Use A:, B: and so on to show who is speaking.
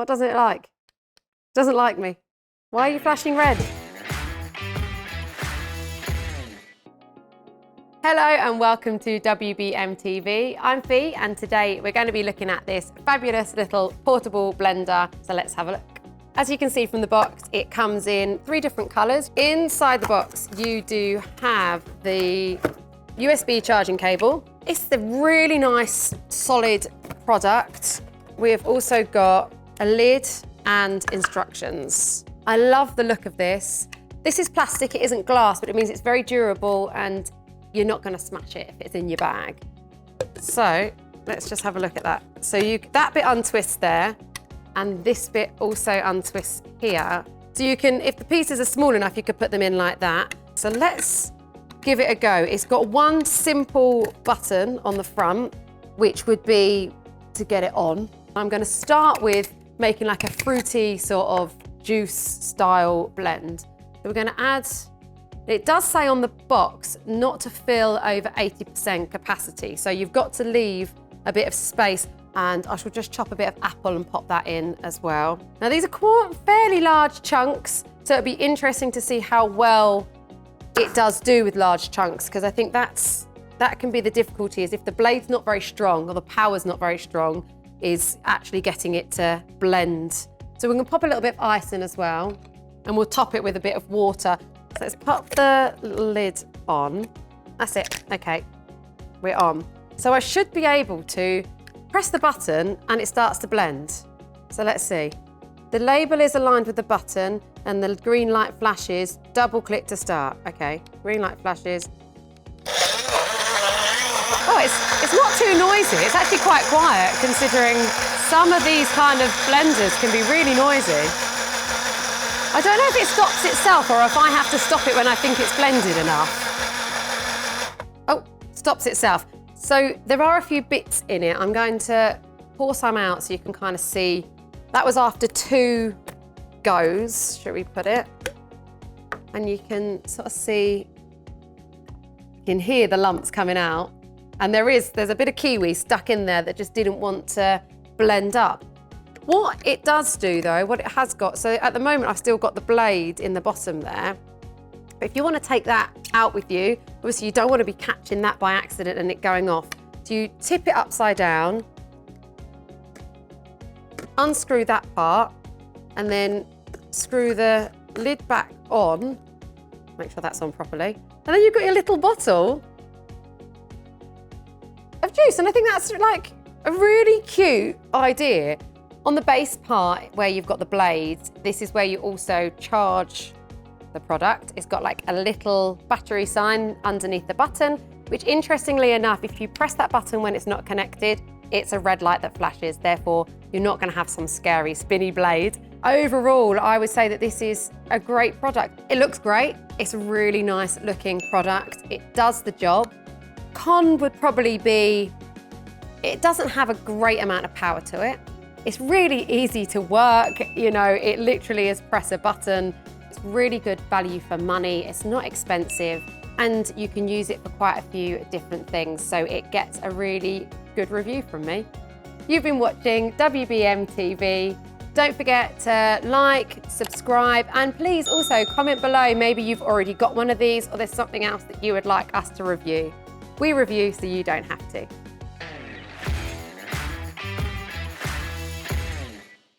A: What doesn't it like? Doesn't like me. Why are you flashing red? Hello and welcome to WBMTV. I'm Fee and today we're going to be looking at this fabulous little portable blender. So let's have a look. As you can see from the box, it comes in 3 different colours. Inside the box, you do have the USB charging cable. It's a really nice, solid product. We've also got a lid and instructions. I love the look of this. This is plastic, it isn't glass, but it means it's very durable and you're not going to smash it if it's in your bag. So let's just have a look at that. So that bit untwists there, and this bit also untwists here. So you can, if the pieces are small enough, you could put them in like that. So let's give it a go. It's got one simple button on the front, which would be to get it on. I'm going to start with making like a fruity sort of juice style blend. So we're going to add, it does say on the box not to fill over 80% capacity. So you've got to leave a bit of space, and I shall just chop a bit of apple and pop that in as well. Now these are quite fairly large chunks, so it'd be interesting to see how well it does do with large chunks, because I think that can be the difficulty, is if the blade's not very strong or the power's not very strong, is actually getting it to blend. So we're gonna pop a little bit of ice in as well, and we'll top it with a bit of water. So let's pop the lid on. That's it, okay, we're on. So I should be able to press the button and it starts to blend. So let's see. The label is aligned with the button and the green light flashes. Double click to start. Okay, green light flashes. Oh, it's not too noisy. It's actually quite quiet considering some of these kind of blenders can be really noisy. I don't know if it stops itself or if I have to stop it when I think it's blended enough. Oh, stops itself. So there are a few bits in it. I'm going to pour some out so you can kind of see. That was after 2 goes, should we put it? And you can sort of see, you can hear the lumps coming out. And there's a bit of kiwi stuck in there that just didn't want to blend up. What it does do though, what it has got, so at the moment I've still got the blade in the bottom there. But if you want to take that out with you, obviously you don't want to be catching that by accident and it going off. So you tip it upside down, unscrew that part, and then screw the lid back on. Make sure that's on properly. And then you've got your little bottle of juice. And I think that's like a really cute idea. On the base part where you've got the blades, this is where you also charge the product. It's got like a little battery sign underneath the button, which interestingly enough, if you press that button when it's not connected, it's a red light that flashes. Therefore, you're not gonna have some scary spinny blade. Overall, I would say that this is a great product. It looks great. It's a really nice looking product. It does the job. Con would probably be, it doesn't have a great amount of power to it. It's really easy to work. You know, it literally is press a button. It's really good value for money. It's not expensive, and you can use it for quite a few different things. So it gets a really good review from me. You've been watching WBMTV. Don't forget to like, subscribe, and please also comment below. Maybe you've already got one of these or there's something else that you would like us to review. We review so you don't have to.